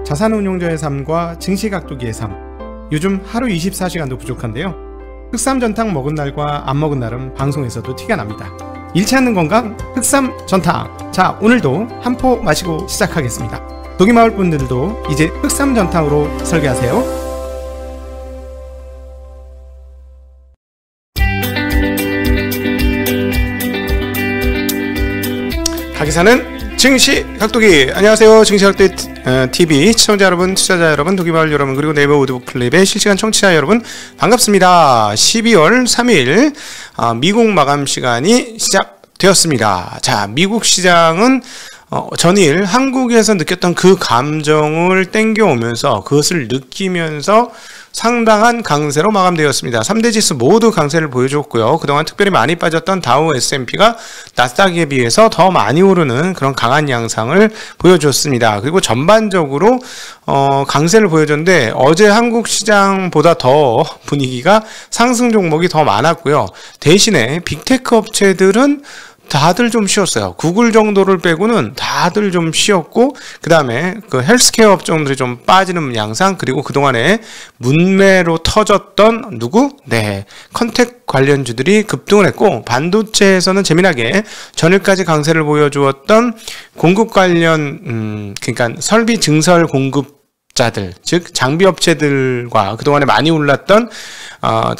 자산운용자의 삶과 증시각도기의 삶. 요즘 하루 24시간도 부족한데요. 흑삼전탕 먹은 날과 안 먹은 날은 방송에서도 티가 납니다. 잃지 않는 건강 흑삼전탕. 자, 오늘도 한 포 마시고 시작하겠습니다. 독이마을 분들도 이제 흑삼전탕으로 설계하세요. 가기사는 증시각도기. 안녕하세요. 증시각도기 TV 시청자 여러분, 투자자 여러분, 독이마을 여러분, 그리고 네이버 오디오 클립의 실시간 청취자 여러분, 반갑습니다. 12월 3일 미국 마감 시간이 시작되었습니다. 자, 미국 시장은 전일 한국에서 느꼈던 그 감정을 땡겨오면서 그것을 느끼면서 상당한 강세로 마감되었습니다. 3대 지수 모두 강세를 보여줬고요. 그동안 특별히 많이 빠졌던 다우 S&P가 나스닥에 비해서 더 많이 오르는 그런 강한 양상을 보여줬습니다. 그리고 전반적으로 강세를 보여줬는데 어제 한국 시장보다 더 분위기가 상승 종목이 더 많았고요. 대신에 빅테크 업체들은 다들 좀 쉬었어요. 구글 정도를 빼고는 다들 좀 쉬었고, 그 다음에 그 헬스케어 업종들이 좀 빠지는 양상, 그리고 그동안에 문매로 터졌던 컨텍 관련주들이 급등을 했고, 반도체에서는 재미나게 전일까지 강세를 보여주었던 공급 관련, 그러니까 설비 증설 공급자들, 즉 장비 업체들과 그동안에 많이 올랐던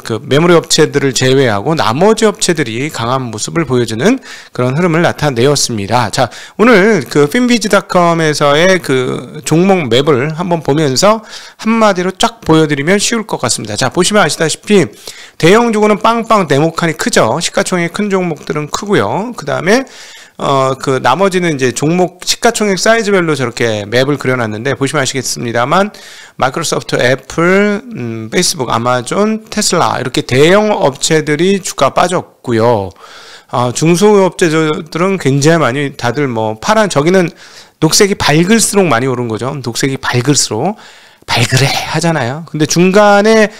그 메모리 업체들을 제외하고 나머지 업체들이 강한 모습을 보여주는 그런 흐름을 나타내었습니다. 자, 오늘 그 finviz.com에서의 그 종목 맵을 한번 보면서 한마디로 쫙 보여드리면 쉬울 것 같습니다. 자, 보시면 아시다시피 대형 주고는 빵빵 네모칸이 크죠. 시가총액 큰 종목들은 크고요. 그 다음에 그 나머지는 이제 종목 시가총액 사이즈별로 저렇게 맵을 그려놨는데 보시면 아시겠습니다만 마이크로소프트, 애플, 페이스북, 아마존, 테슬라 이렇게 대형 업체들이 주가 빠졌고요. 중소업체들은 굉장히 많이 다들 뭐 파란, 저기는 녹색이 밝을수록 많이 오른 거죠. 녹색이 밝을수록 밝으래 하잖아요. 근데 중간에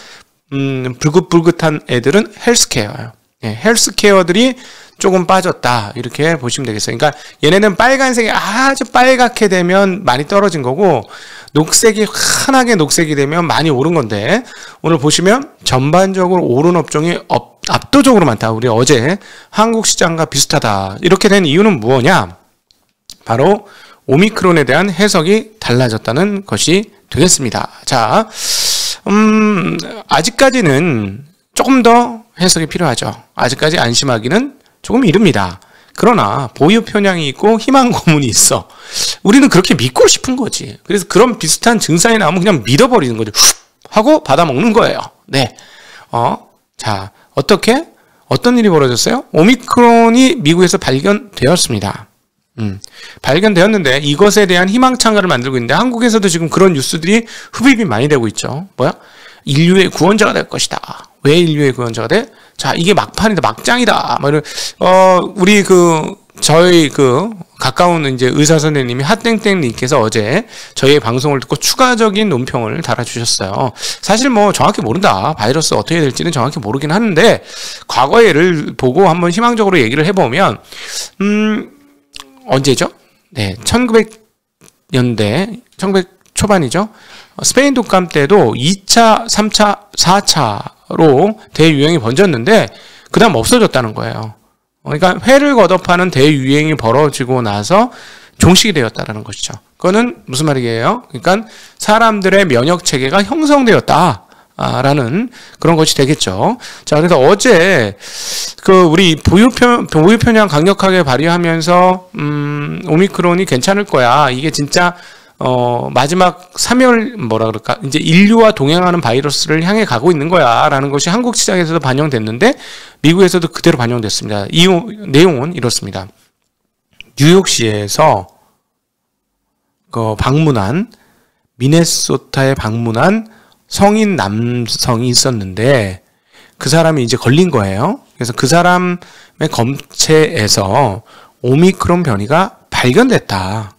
불긋불긋한 애들은 헬스케어예요. 네, 헬스케어들이 조금 빠졌다 이렇게 보시면 되겠어요. 그러니까 얘네는 빨간색이 아주 빨갛게 되면 많이 떨어진 거고, 녹색이 환하게 녹색이 되면 많이 오른 건데, 오늘 보시면 전반적으로 오른 업종이 압도적으로 많다. 우리 어제 한국 시장과 비슷하다 이렇게 된 이유는 무엇냐? 바로 오미크론에 대한 해석이 달라졌다는 것이 되겠습니다. 자, 아직까지는 조금 더 해석이 필요하죠. 아직까지 안심하기는 조금 이릅니다. 그러나 보유 편향이 있고 희망 고문이 있어. 우리는 그렇게 믿고 싶은 거지. 그래서 그런 비슷한 증상이 나오면 그냥 믿어버리는 거죠. 훅 하고 받아먹는 거예요. 네. 자, 어떤 일이 벌어졌어요? 오미크론이 미국에서 발견되었습니다. 발견되었는데 이것에 대한 희망찬가를 만들고 있는데, 한국에서도 지금 그런 뉴스들이 흡입이 많이 되고 있죠. 인류의 구원자가 될 것이다. 왜 인류의 구원자가 돼? 자, 이게 막판이다, 막장이다. 우리 저희 가까운 이제 의사 선생님이 핫땡땡님께서 어제 저희의 방송을 듣고 추가적인 논평을 달아주셨어요. 사실 뭐 정확히 모른다. 바이러스 어떻게 될지는 정확히 모르긴 하는데, 과거의 예를 보고 한번 희망적으로 얘기를 해보면, 언제죠? 네, 1900년대, 1900 초반이죠. 스페인 독감 때도 2차, 3차, 4차로 대유행이 번졌는데 그 다음 없어졌다는 거예요. 그러니까 회를 거듭하는 대유행이 벌어지고 나서 종식이 되었다는 것이죠. 그거는 무슨 말이에요? 그러니까 사람들의 면역체계가 형성되었다라는 그런 것이 되겠죠. 자, 그래서 어제 우리 보유 편향 강력하게 발휘하면서 오미크론이 괜찮을 거야. 이게 진짜 마지막 3열 이제 인류와 동행하는 바이러스를 향해 가고 있는 거야 라는 것이 한국 시장에서도 반영됐는데 미국에서도 그대로 반영됐습니다. 이 내용은 이렇습니다. 뉴욕시에서 미네소타에 방문한 성인 남성이 있었는데 그 사람이 이제 걸린 거예요. 그래서 그 사람의 검체에서 오미크론 변이가 발견됐다.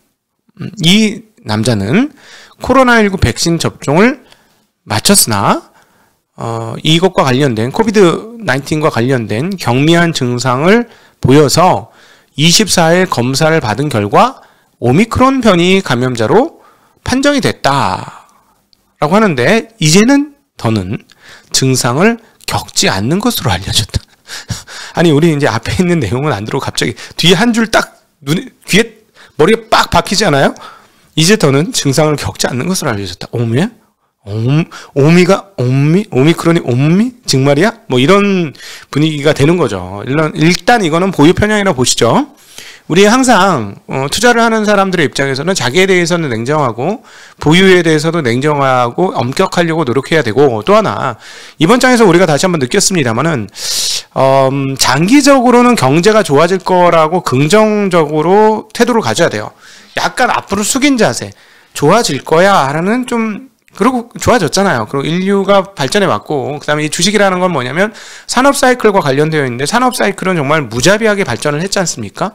이 남자는 코로나19 백신 접종을 마쳤으나 이것과 관련된 코비드-19과 관련된 경미한 증상을 보여서 24일 검사를 받은 결과 오미크론 변이 감염자로 판정이 됐다라고 하는데 이제는 더는 증상을 겪지 않는 것으로 알려졌다. 아니 우리 이제 앞에 있는 내용은 안 들어오고 갑자기 뒤에 한 줄 딱 귀에 머리에 빡 박히지 않아요? 이제 더는 증상을 겪지 않는 것으로 알려졌다. 오미야? 오미크론이 옴미? 정말이야? 뭐 이런 분위기가 되는 거죠. 일단 이거는 보유 편향이라고 보시죠. 우리 항상 투자를 하는 사람들의 입장에서는 자기에 대해서는 냉정하고 보유에 대해서도 냉정하고 엄격하려고 노력해야 되고, 또 하나 이번 장에서 우리가 다시 한번 느꼈습니다만은 장기적으로는 경제가 좋아질 거라고 긍정적으로 태도를 가져야 돼요. 약간 앞으로 숙인 자세, 좋아질 거야 라는 좀, 그리고 좋아졌잖아요. 그리고 인류가 발전해 왔고, 그 다음에 이 주식이라는 건 뭐냐면 산업 사이클과 관련되어 있는데, 산업 사이클은 정말 무자비하게 발전을 했지 않습니까?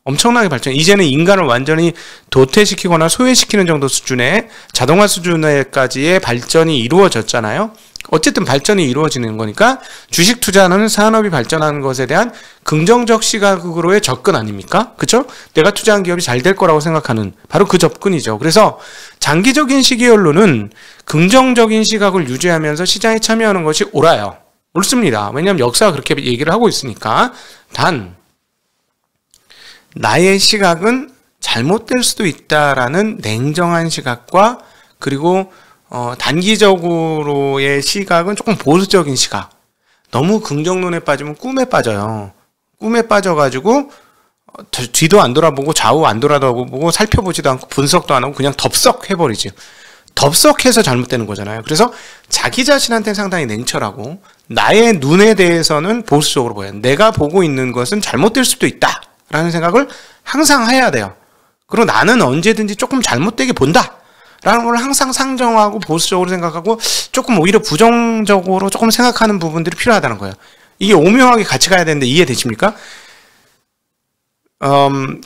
엄청나게 발전. 이제는 인간을 완전히 도태시키거나 소외시키는 정도 수준의 자동화 수준에까지의 발전이 이루어졌잖아요. 어쨌든 발전이 이루어지는 거니까 주식 투자는 산업이 발전하는 것에 대한 긍정적 시각으로의 접근 아닙니까? 그렇죠? 내가 투자한 기업이 잘 될 거라고 생각하는 바로 그 접근이죠. 그래서 장기적인 시기열로는 긍정적인 시각을 유지하면서 시장에 참여하는 것이 옳아요. 옳습니다. 왜냐하면 역사가 그렇게 얘기를 하고 있으니까. 단 나의 시각은 잘못될 수도 있다라는 냉정한 시각과, 그리고 단기적으로의 시각은 조금 보수적인 시각. 너무 긍정론에 빠지면 꿈에 빠져요. 꿈에 빠져가지고 뒤도 안 돌아보고 좌우 안 돌아보고 살펴보지도 않고 분석도 안 하고 그냥 덥석해버리죠. 덥석해서 잘못되는 거잖아요. 그래서 자기 자신한테는 상당히 냉철하고 나의 눈에 대해서는 보수적으로 보여요. 내가 보고 있는 것은 잘못될 수도 있다 라는 생각을 항상 해야 돼요. 그리고 나는 언제든지 조금 잘못되게 본다 라는 걸 항상 상정하고 보수적으로 생각하고 조금 오히려 부정적으로 조금 생각하는 부분들이 필요하다는 거예요. 이게 오묘하게 같이 가야 되는데 이해되십니까?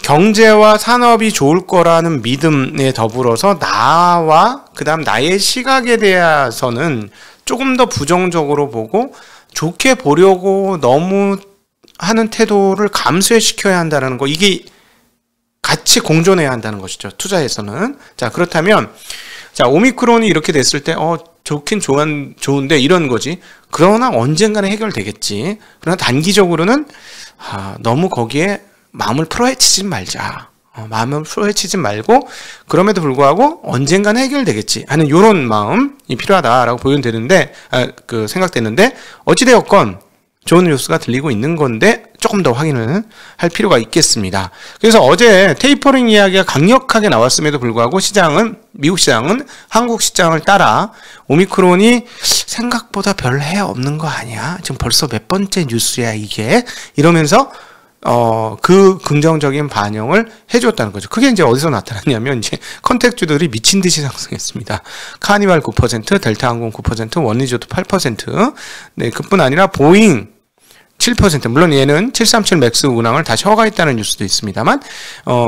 경제와 산업이 좋을 거라는 믿음에 더불어서 나와 그 다음 나의 시각에 대해서는 조금 더 부정적으로 보고 좋게 보려고 너무 하는 태도를 감소시켜야 한다는 거, 이게 같이 공존해야 한다는 것이죠. 투자에서는. 자, 그렇다면 자, 오미크론이 이렇게 됐을 때 좋긴 좋은데 이런 거지. 그러나 언젠가는 해결되겠지. 그러나 단기적으로는 너무 거기에 마음을 풀어헤치지 말자. 마음을 풀어헤치지 말고, 그럼에도 불구하고 언젠가는 해결되겠지 하는 이런 마음이 필요하다라고 보면 되는데, 생각되는데, 어찌되었건 좋은 뉴스가 들리고 있는 건데 조금 더 확인을 할 필요가 있겠습니다. 그래서 어제 테이퍼링 이야기가 강력하게 나왔음에도 불구하고 미국 시장은 한국 시장을 따라 오미크론이 생각보다 별 해 없는 거 아니야? 지금 벌써 몇 번째 뉴스야 이게? 이러면서 그 긍정적인 반영을 해줬다는 거죠. 그게 이제 어디서 나타났냐면, 이제 컨택주들이 미친 듯이 상승했습니다. 카니발 9%, 델타항공 9%, 원리조트 8%. 네, 그뿐 아니라 보잉 7%. 물론 얘는 737 맥스 운항을 다시 허가했다는 뉴스도 있습니다만,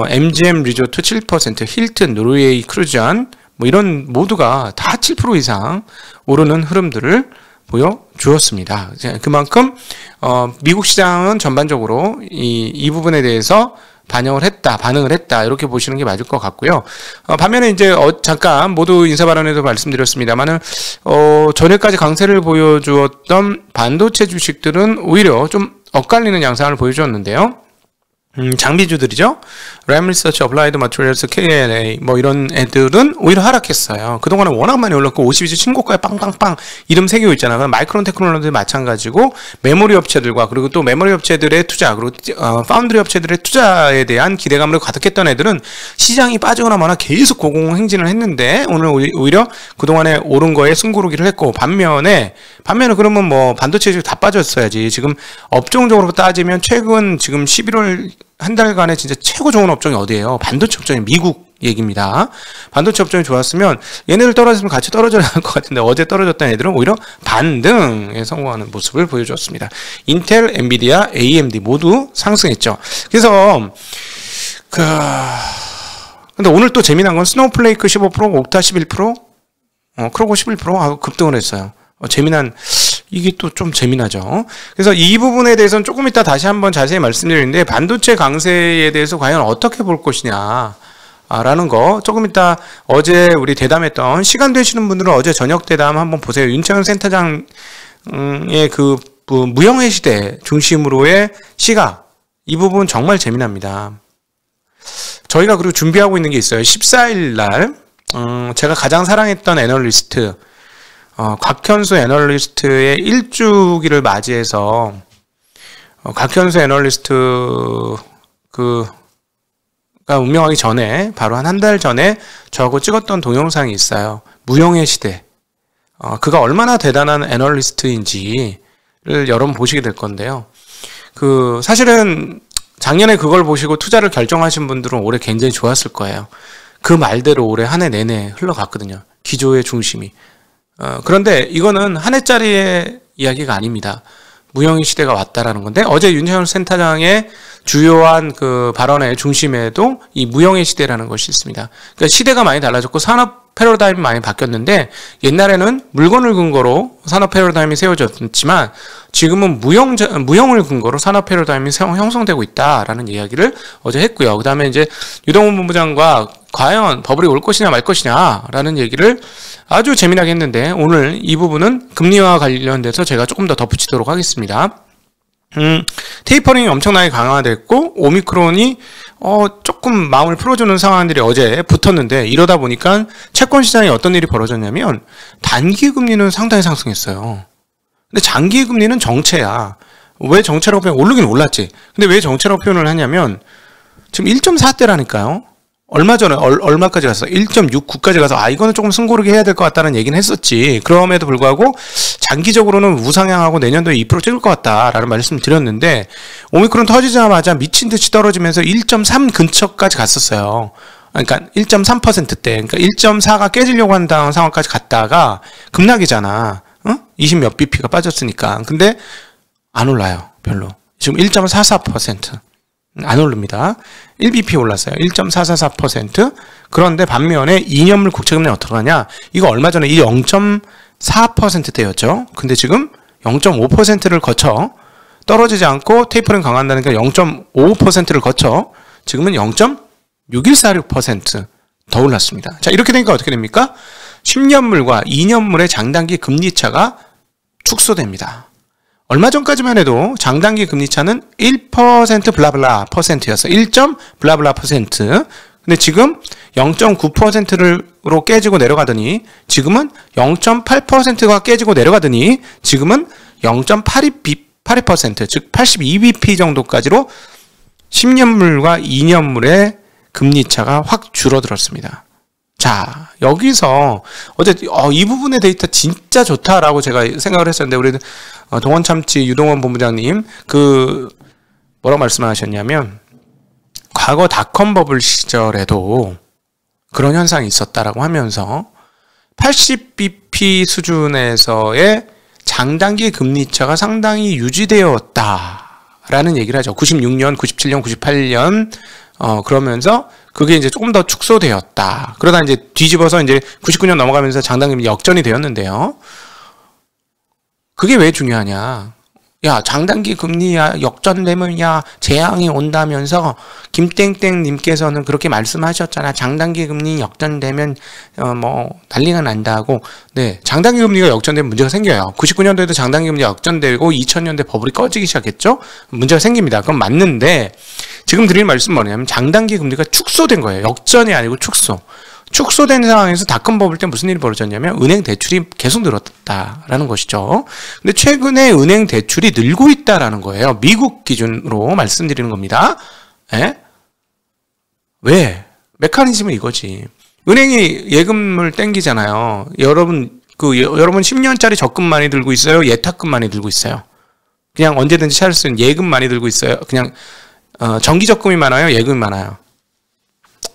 MGM 리조트 7%, 힐튼, 노르웨이 크루즈안, 뭐 이런 모두가 다 7% 이상 오르는 흐름들을 보여주었습니다. 그만큼 미국 시장은 전반적으로 이 부분에 대해서 반응을 했다 이렇게 보시는 게 맞을 것 같고요. 반면에 이제 잠깐 모두 인사 발언에도 말씀드렸습니다만은 전에까지 강세를 보여주었던 반도체 주식들은 오히려 좀 엇갈리는 양상을 보여주었는데요. 장비주들이죠. 램 리서치, 어플라이드 마테리얼스, KLA 뭐 이런 애들은 오히려 하락했어요. 그동안은 워낙 많이 올랐고 52주 신고가에 빵빵빵 이름 새기고 있잖아요. 그럼 마이크론 테크놀로지도 마찬가지고 메모리 업체들과, 그리고 또 메모리 업체들의 투자, 그리고 파운드리 업체들의 투자에 대한 기대감으로 가득했던 애들은 시장이 빠지거나 마나 계속 고공행진을 했는데, 오늘 오히려 그동안에 오른 거에 승부르기를 했고, 반면에 그러면 뭐 반도체 주식 다 빠졌어야지. 지금 업종적으로 따지면 최근 지금 11월 한 달간에 진짜 최고 좋은 업종이 어디예요? 반도체 업종이 미국 얘기입니다. 반도체 업종이 좋았으면 얘네들 떨어졌으면 같이 떨어져야 할 것 같은데, 어제 떨어졌던 애들은 오히려 반등에 성공하는 모습을 보여줬습니다. 인텔, 엔비디아, AMD 모두 상승했죠. 그래서 근데 오늘 또 재미난 건 스노우플레이크 15%, 옥타 11%, 크로고 11% 급등을 했어요. 이게 또 좀 재미나죠. 그래서 이 부분에 대해서는 조금 이따 다시 한번 자세히 말씀드리는데, 반도체 강세에 대해서 과연 어떻게 볼 것이냐 라는 거 조금 이따 어제 우리 대담했던 시간 되시는 분들은 어제 저녁 대담 한번 보세요. 윤창현 센터장의 그 무형의 시대 중심으로의 시각 이 부분 정말 재미납니다. 저희가 그리고 준비하고 있는 게 있어요. 14일 날 제가 가장 사랑했던 애널리스트 곽현수 애널리스트의 1주기를 맞이해서 곽현수 애널리스트 가 운명하기 전에 바로 한 달 전에 저하고 찍었던 동영상이 있어요. 무형의 시대. 그가 얼마나 대단한 애널리스트인지를 여러분 보시게 될 건데요. 사실은 작년에 그걸 보시고 투자를 결정하신 분들은 올해 굉장히 좋았을 거예요. 그 말대로 올해 한 해 내내 흘러갔거든요. 기조의 중심이. 그런데 이거는 한 해짜리의 이야기가 아닙니다. 무형의 시대가 왔다라는 건데 어제 윤창현 센터장의 주요한 그 발언의 중심에도 이 무형의 시대라는 것이 있습니다. 그러니까 시대가 많이 달라졌고 산업 패러다임이 많이 바뀌었는데 옛날에는 물건을 근거로 산업 패러다임이 세워졌지만 지금은 무형을 근거로 산업 패러다임이 형성되고 있다라는 이야기를 어제 했고요. 그 다음에 이제 유동훈 본부장과 과연 버블이 올 것이냐 말 것이냐라는 얘기를 아주 재미나게 했는데 오늘 이 부분은 금리와 관련돼서 제가 조금 더 덧붙이도록 하겠습니다. 테이퍼링이 엄청나게 강화됐고 오미크론이 조금 마음을 풀어주는 상황들이 어제 붙었는데 이러다 보니까 채권 시장에 어떤 일이 벌어졌냐면 단기 금리는 상당히 상승했어요. 근데 장기 금리는 정체야. 왜 정체라고 표현? 오르긴 올랐지. 근데 왜 정체라고 표현을 하냐면 지금 1.4대라니까요. 얼마 전에 얼마까지 갔어? 1.69까지 가서 이거는 조금 승고르게 해야 될 것 같다는 얘기는 했었지. 그럼에도 불구하고 장기적으로는 우상향하고 내년도에 2% 찍을 것 같다라는 말씀을 드렸는데 오미크론 터지자마자 미친 듯이 떨어지면서 1.3 근처까지 갔었어요. 그러니까 1.3%대. 그러니까 1.4가 깨지려고 한다는 상황까지 갔다가 급락이잖아. 20 몇 bp가 빠졌으니까. 근데 안 올라요. 별로. 지금 1.44%. 안 오릅니다. 1bp 올랐어요. 1.444%. 그런데 반면에 2년물 국채금리 어떻게 하냐? 이거 얼마 전에 이 0.4%대였죠. 근데 지금 0.5%를 거쳐 떨어지지 않고 테이퍼링 강화한다는 게 0.55%를 거쳐 지금은 0.6146% 더 올랐습니다. 자, 이렇게 되니까 어떻게 됩니까? 10년물과 2년물의 장단기 금리 차가 축소됩니다. 얼마 전까지만 해도 장단기 금리 차는 1% 블라블라 %였어. 1. 블라블라 %. 근데 지금 0.9%로 깨지고 내려가더니 지금은 0.8%가 깨지고 내려가더니 지금은 0.82%, 즉 82bp 정도까지로 10년물과 2년물의 금리 차가 확 줄어들었습니다. 자, 여기서 어제 이 부분의 데이터 진짜 좋다라고 제가 생각을 했었는데 우리 동원참치 유동원 본부장님 뭐라고 말씀하셨냐면 과거 닷컴 버블 시절에도 그런 현상이 있었다라고 하면서 80bp 수준에서의 장단기 금리차가 상당히 유지되었다라는 얘기를 하죠. 96년, 97년, 98년 그러면서 그게 이제 조금 더 축소되었다. 그러다 이제 뒤집어서 이제 99년 넘어가면서 장단기 역전이 되었는데요. 그게 왜 중요하냐? 야, 장단기 금리야 역전되면 재앙이 온다면서 김땡땡님께서는 그렇게 말씀하셨잖아. 장단기 금리 역전되면 난리가 난다고. 네, 장단기 금리가 역전되면 문제가 생겨요. 99년도에도 장단기 금리가 역전되고 2000년대 버블이 꺼지기 시작했죠. 문제가 생깁니다. 그건 맞는데 지금 드릴 말씀은 뭐냐면 장단기 금리가 축소된 거예요. 역전이 아니고 축소. 축소된 상황에서 닷컴 버블 때 무슨 일이 벌어졌냐면 은행 대출이 계속 늘었다라는 것이죠. 근데 최근에 은행 대출이 늘고 있다라는 거예요. 미국 기준으로 말씀드리는 겁니다. 에? 왜? 메커니즘은 이거지. 은행이 예금을 땡기잖아요. 여러분 10년짜리 적금 많이 들고 있어요? 예탁금 많이 들고 있어요? 그냥 언제든지 찾을 수 있는 예금 많이 들고 있어요? 그냥 정기 적금이 많아요? 예금이 많아요?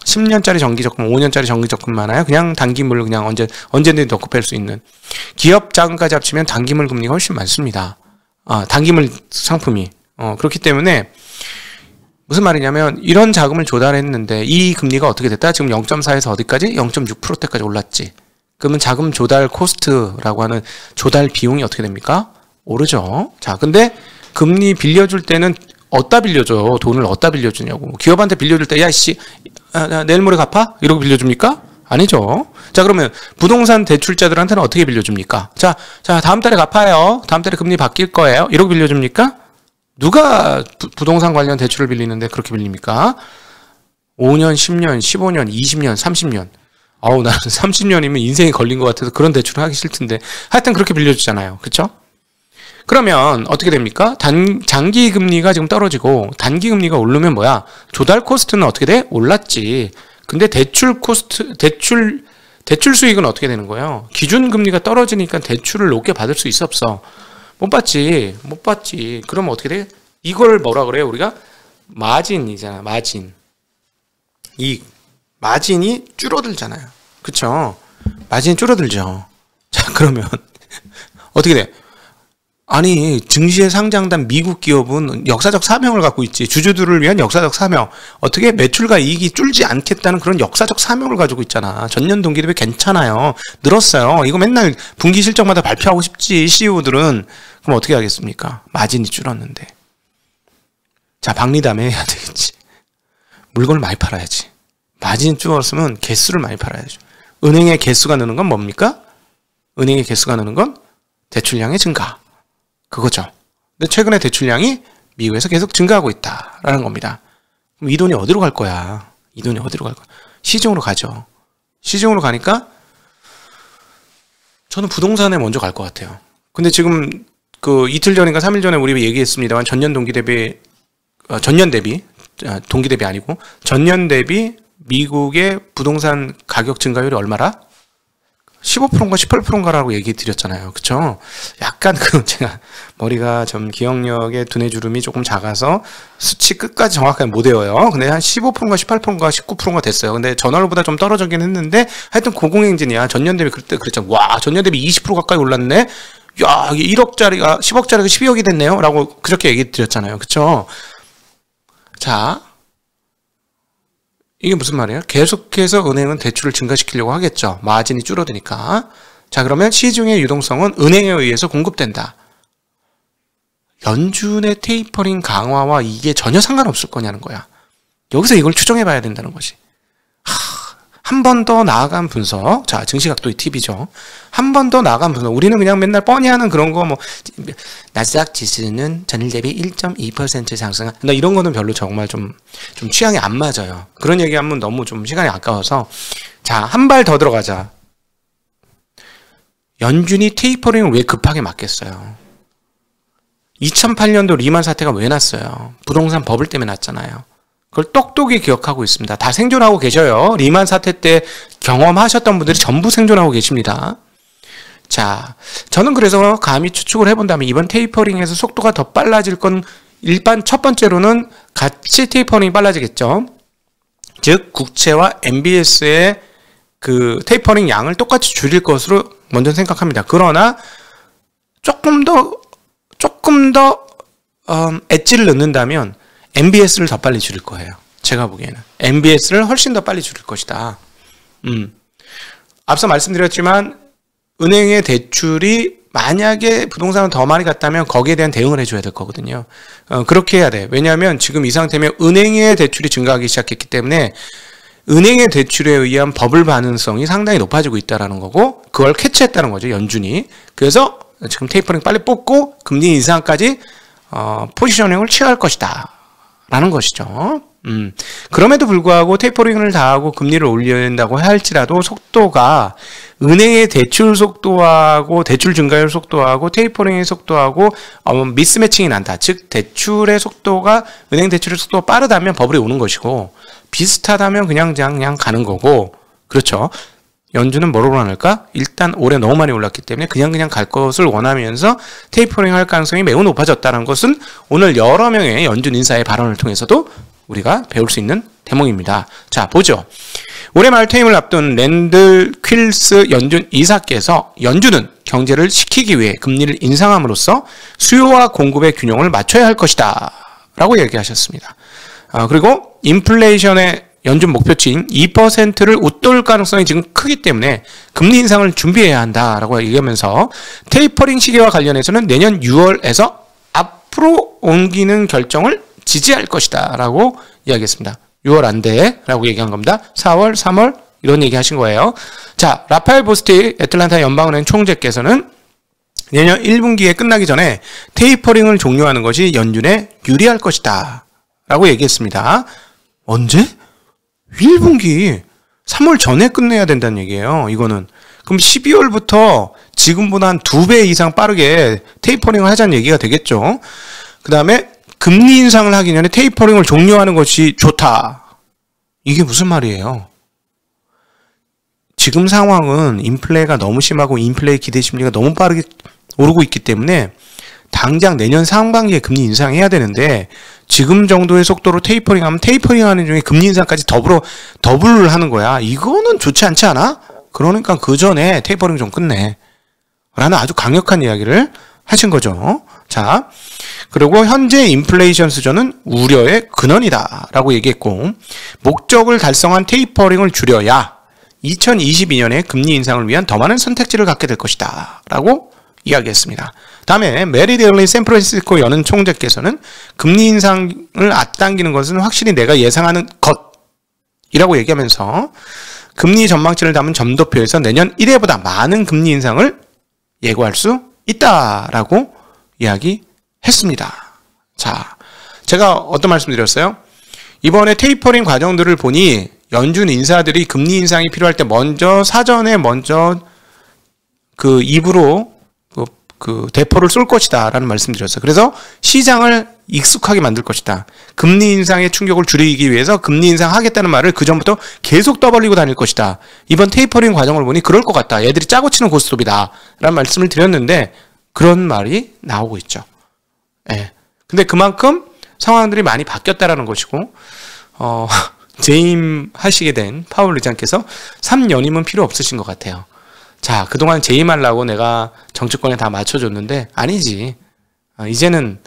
10년짜리 정기적금, 5년짜리 정기적금 많아요. 그냥 단기물 그냥 언제든지 넣고 뺄 수 있는. 기업 자금까지 합치면 단기물 금리가 훨씬 많습니다. 단기물 상품이. 그렇기 때문에 무슨 말이냐면 이런 자금을 조달했는데 이 금리가 어떻게 됐다? 지금 0.4에서 어디까지? 0.6%대까지 올랐지. 그러면 자금 조달 코스트라고 하는 조달 비용이 어떻게 됩니까? 오르죠. 자, 근데 금리 빌려줄 때는 어디다 빌려줘? 돈을 어디다 빌려주냐고. 기업한테 빌려줄 때, 야, 씨, 내일 모레 갚아? 이러고 빌려줍니까? 아니죠. 자, 그러면 부동산 대출자들한테는 어떻게 빌려줍니까? 자, 다음 달에 갚아요. 다음 달에 금리 바뀔 거예요. 이러고 빌려줍니까? 누가 부동산 관련 대출을 빌리는데 그렇게 빌립니까? 5년, 10년, 15년, 20년, 30년. 아우, 나는 30년이면 인생이 걸린 것 같아서 그런 대출을 하기 싫던데. 하여튼 그렇게 빌려주잖아요. 그쵸? 그러면 어떻게 됩니까? 장기 금리가 지금 떨어지고 단기 금리가 오르면 뭐야? 조달 코스트는 어떻게 돼? 올랐지. 근데 대출 수익은 어떻게 되는 거예요? 기준 금리가 떨어지니까 대출을 높게 받을 수 있어 없어? 못 받지. 그러면 어떻게 돼? 이걸 뭐라 그래요? 우리가 마진이잖아. 마진. 이 마진이 줄어들잖아요. 그쵸? 마진이 줄어들죠. 자, 그러면 어떻게 돼? 아니, 증시에 상장된 미국 기업은 역사적 사명을 갖고 있지. 주주들을 위한 역사적 사명. 어떻게 매출과 이익이 줄지 않겠다는 그런 역사적 사명을 가지고 있잖아. 전년 동기 대비 괜찮아요. 늘었어요. 이거 맨날 분기 실적마다 발표하고 싶지, CEO들은. 그럼 어떻게 하겠습니까? 마진이 줄었는데. 자, 박리담회 해야 되겠지. 물건을 많이 팔아야지. 마진이 줄었으면 개수를 많이 팔아야죠. 은행의 개수가 느는 건 뭡니까? 은행의 개수가 느는 건 대출량의 증가. 그거죠. 근데 최근에 대출량이 미국에서 계속 증가하고 있다라는 겁니다. 그럼 이 돈이 어디로 갈 거야? 시중으로 가죠. 시중으로 가니까 저는 부동산에 먼저 갈 것 같아요. 근데 지금 그 이틀 전인가 3일 전에 우리 얘기했습니다만 전년 대비 아니고 전년 대비 미국의 부동산 가격 증가율이 얼마라? 15%인가 18%인가라고 얘기 드렸잖아요. 그쵸? 약간 제가 머리가 좀 기억력의 두뇌 주름이 조금 작아서 수치 끝까지 정확하게 못 외워요. 근데 한 15%인가 18%인가 19%인가 됐어요. 근데 전월보다 좀 떨어지긴 했는데 하여튼 고공행진이야. 전년 대비 그때 그랬잖아. 와, 전년 대비 20% 가까이 올랐네? 야, 이게 1억짜리가 10억짜리가 12억이 됐네요? 라고 그렇게 얘기 드렸잖아요. 그쵸? 자, 이게 무슨 말이에요? 계속해서 은행은 대출을 증가시키려고 하겠죠. 마진이 줄어드니까. 자, 그러면 시중의 유동성은 은행에 의해서 공급된다. 연준의 테이퍼링 강화와 이게 전혀 상관없을 거냐는 거야. 여기서 이걸 추정해 봐야 된다는 것이. 한 번 더 나아간 분석. 자, 증시각도의 팁이죠. 한 번 더 나아간 분석. 우리는 그냥 맨날 뻔히 하는 그런 거 나스닥 지수는 전일 대비 1.2% 상승한. 나 이런 거는 별로 정말 좀 취향이 안 맞아요. 그런 얘기하면 너무 좀 시간이 아까워서. 자, 한 발 더 들어가자. 연준이 테이퍼링을 왜 급하게 막겠어요? 2008년도 리만 사태가 왜 났어요? 부동산 버블 때문에 났잖아요. 그걸 똑똑히 기억하고 있습니다. 다 생존하고 계셔요. 리만 사태 때 경험하셨던 분들이 전부 생존하고 계십니다. 자, 저는 그래서 감히 추측을 해본다면 이번 테이퍼링에서 속도가 더 빨라질 건 일반 첫 번째로는 같이 테이퍼링이 빨라지겠죠. 즉 국채와 MBS의 그 테이퍼링 양을 똑같이 줄일 것으로 먼저 생각합니다. 그러나 조금 더 엣지를 넣는다면 MBS를 더 빨리 줄일 거예요. 제가 보기에는 MBS를 훨씬 더 빨리 줄일 것이다. 앞서 말씀드렸지만 은행의 대출이 만약에 부동산을 더 많이 갔다면 거기에 대한 대응을 해줘야 될 거거든요. 그렇게 해야 돼. 왜냐하면 지금 이 상태면 은행의 대출이 증가하기 시작했기 때문에 은행의 대출에 의한 버블 반응성이 상당히 높아지고 있다는 거고 그걸 캐치했다는 거죠. 연준이. 그래서 지금 테이퍼링 빨리 뽑고 금리 인상까지 포지셔닝을 취할 것이다 라는 것이죠. 그럼에도 불구하고 테이퍼링을 다하고 금리를 올려야 된다고 할지라도 속도가 은행의 대출 속도하고 대출 증가율 속도하고 테이퍼링의 속도하고 미스매칭이 난다. 즉 대출의 속도가 은행 대출의 속도가 빠르다면 버블이 오는 것이고 비슷하다면 그냥 가는 거고. 그렇죠. 연준은 뭐로 원할까? 일단 올해 너무 많이 올랐기 때문에 그냥 갈 것을 원하면서 테이퍼링 할 가능성이 매우 높아졌다는 것은 오늘 여러 명의 연준 인사의 발언을 통해서도 우리가 배울 수 있는 대목입니다. 자, 보죠. 올해 말 퇴임을 앞둔 랜들 퀼스 연준 이사께서 연준은 경제를 식히기 위해 금리를 인상함으로써 수요와 공급의 균형을 맞춰야 할 것이다 라고 얘기하셨습니다. 그리고 인플레이션의 연준 목표치인 2%를 웃돌 가능성이 지금 크기 때문에 금리 인상을 준비해야 한다라고 얘기하면서 테이퍼링 시기와 관련해서는 내년 6월에서 앞으로 옮기는 결정을 지지할 것이다 라고 이야기했습니다. 6월 안 돼 라고 얘기한 겁니다. 4월, 3월 이런 얘기 하신 거예요. 자, 라파엘 보스틱 애틀랜타 연방은행 총재께서는 내년 1분기에 끝나기 전에 테이퍼링을 종료하는 것이 연준에 유리할 것이다 라고 얘기했습니다. 언제? 1분기 3월 전에 끝내야 된다는 얘기예요. 이거는 그럼 12월부터 지금보다 한 2배 이상 빠르게 테이퍼링을 하자는 얘기가 되겠죠. 그 다음에 금리 인상을 하기 전에 테이퍼링을 종료하는 것이 좋다. 이게 무슨 말이에요? 지금 상황은 인플레가 너무 심하고 인플레의 기대 심리가 너무 빠르게 오르고 있기 때문에 당장 내년 상반기에 금리 인상해야 되는데 지금 정도의 속도로 테이퍼링하면 테이퍼링하는 중에 금리 인상까지 더블 하는 거야. 이거는 좋지 않지 않아? 그러니까 그 전에 테이퍼링 좀 끝내 라는 아주 강력한 이야기를 하신 거죠. 자, 그리고 현재 인플레이션 수준은 우려의 근원이다 라고 얘기했고, 목적을 달성한 테이퍼링을 줄여야 2022년에 금리 인상을 위한 더 많은 선택지를 갖게 될 것이다 라고 이야기했습니다. 다음에 메리 데일리 샌프란시스코 연은 총재께서는 금리 인상을 앞당기는 것은 확실히 내가 예상하는 것이라고 얘기하면서 금리 전망치를 담은 점도표에서 내년 1회보다 많은 금리 인상을 예고할 수 있다라고 이야기했습니다. 자, 제가 어떤 말씀 드렸어요? 이번에 테이퍼링 과정들을 보니 연준 인사들이 금리 인상이 필요할 때 사전에 그 입으로 그 대포를 쏠 것이다 라는 말씀 드렸어요. 그래서 시장을 익숙하게 만들 것이다. 금리 인상의 충격을 줄이기 위해서 금리 인상하겠다는 말을 그전부터 계속 떠벌리고 다닐 것이다. 이번 테이퍼링 과정을 보니 그럴 것 같다. 얘들이 짜고 치는 고스톱이다 라는 말씀을 드렸는데 그런 말이 나오고 있죠. 예. 근데 그만큼 상황들이 많이 바뀌었다라는 것이고, 재임하시게 된 파월 의장께서 3년이면 필요 없으신 것 같아요. 자, 그동안 재임하려고 내가 정치권에 다 맞춰줬는데 아니지. 이제는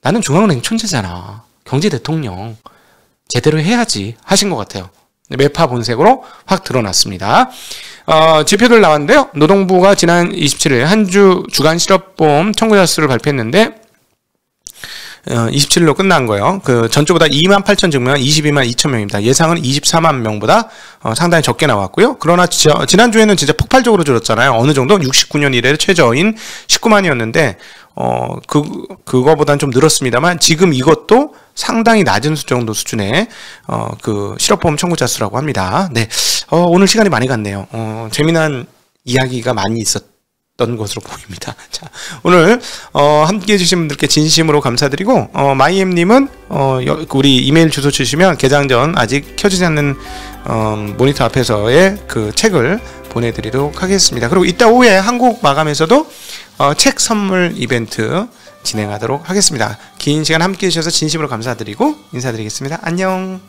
나는 중앙은행 총재잖아. 경제 대통령. 제대로 해야지 하신 것 같아요. 매파 본색으로 확 드러났습니다. 지표들 나왔는데요. 노동부가 지난 27일 한 주 주간 실업보험 청구자 수를 발표했는데 27일로 끝난 거예요. 그 전주보다 28,000 증명 22만 2천 명입니다. 예상은 24만 명보다 상당히 적게 나왔고요. 그러나 지난주에는 진짜 폭발적으로 줄었잖아요. 어느 정도 69년 이래 최저인 19만이었는데 그거보다는 좀 늘었습니다만 지금 이것도 상당히 낮은 정도 수준의 그 실업보험 청구자 수라고 합니다. 네, 오늘 시간이 많이 갔네요. 재미난 이야기가 많이 있었던 것으로 보입니다. 자, 오늘 함께 해주신 분들께 진심으로 감사드리고, 마이엠님은 우리 이메일 주소 주시면 개장 전 아직 켜지지 않는 모니터 앞에서의 그 책을 보내드리도록 하겠습니다. 그리고 이따 오후에 한국 마감에서도 책 선물 이벤트 진행하도록 하겠습니다. 긴 시간 함께 해주셔서 진심으로 감사드리고 인사드리겠습니다. 안녕.